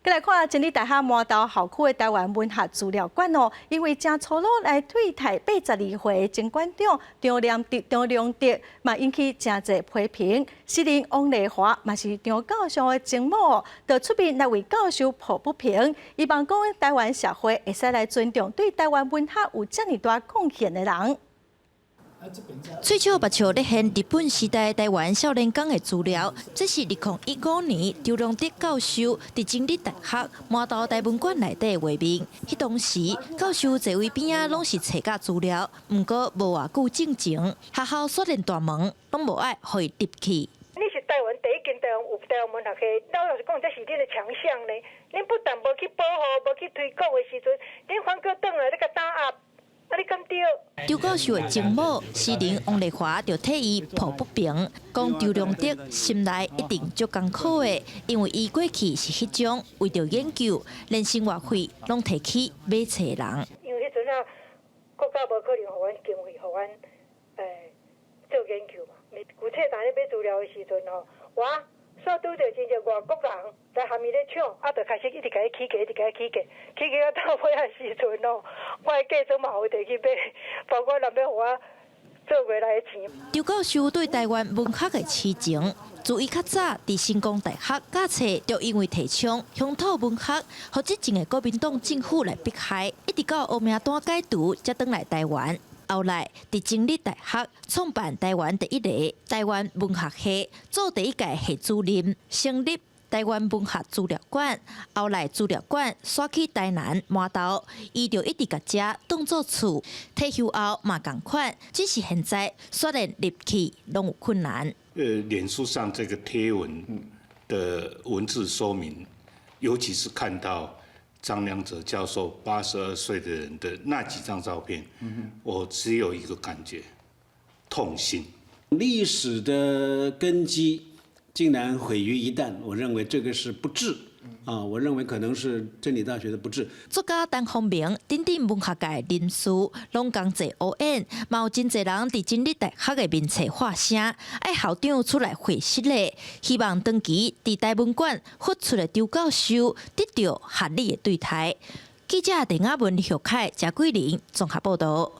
再来看真理大学麻豆校区的台湾文学资料馆哦，因为正粗鲁来对台82岁前馆长张良德，嘛引起真侪批评。诗人王丽华嘛是张教授的情某哦，就出面来为教授抱不平，希望讲台湾社会会使来尊重对台湾文学有这么大贡献的人。 喙笑目笑咧现日本时代台湾少年宫的资料，这是2015年张良德教授伫真理大学麻豆台文馆内底的画面。迄当时教授座位边仔拢是册甲资料，毋过无偌久进前，学校锁连大门，拢无爱互伊入去。你是台湾第一间台湾文学系，老实讲，这是恁的强项呢。恁不但无去保护、无去推广的时阵，恁反过转来你甲打压。 张教授的情某诗人王丽华就替伊抱不平，讲张良德心内一定足艰苦的，因为伊过去是迄种为着研究，连生活费拢摕去买册的人。因为迄阵啊，国家无可能互阮经费，互阮做研究嘛。有册单咧买资料的时阵吼，我煞拄着真侪外国人来下面咧抢，就开始一直甲伊起价，起价到尾的时阵哦，我的嫁妆嘛有摕去买，包括若要互我做未来的钱。张教授对台湾文学的痴情，自伊较早伫成功大学教册，就因为提倡乡土文学，互即前的国民党政府来迫害，一直到欧名单解除，才转来台湾。 后来，伫真理大学创办台湾第一个台湾文学系，做第一届系主任，成立台湾文学资料馆。后来资料馆刷去台南、麻豆，伊就一直甲遮当作厝。退休后嘛共款，只是现在虽然入去拢有困难。脸书上这个贴文的文字说明，尤其是看到。 张良哲教授82岁的人的那几张照片，我只有一个感觉，痛心。历史的根基竟然毁于一旦，我认为这个是不智啊！我认为可能是真理大学的不智。作家陈鸿明、等等文学界人士拢同齐乌演，嘛有真侪人伫真理大学的面册发声，爱校长出来回释咧，希望长期伫台文馆复出的张教授得到合理的对待。记者陈雅文、许凯、贾桂玲综合报道。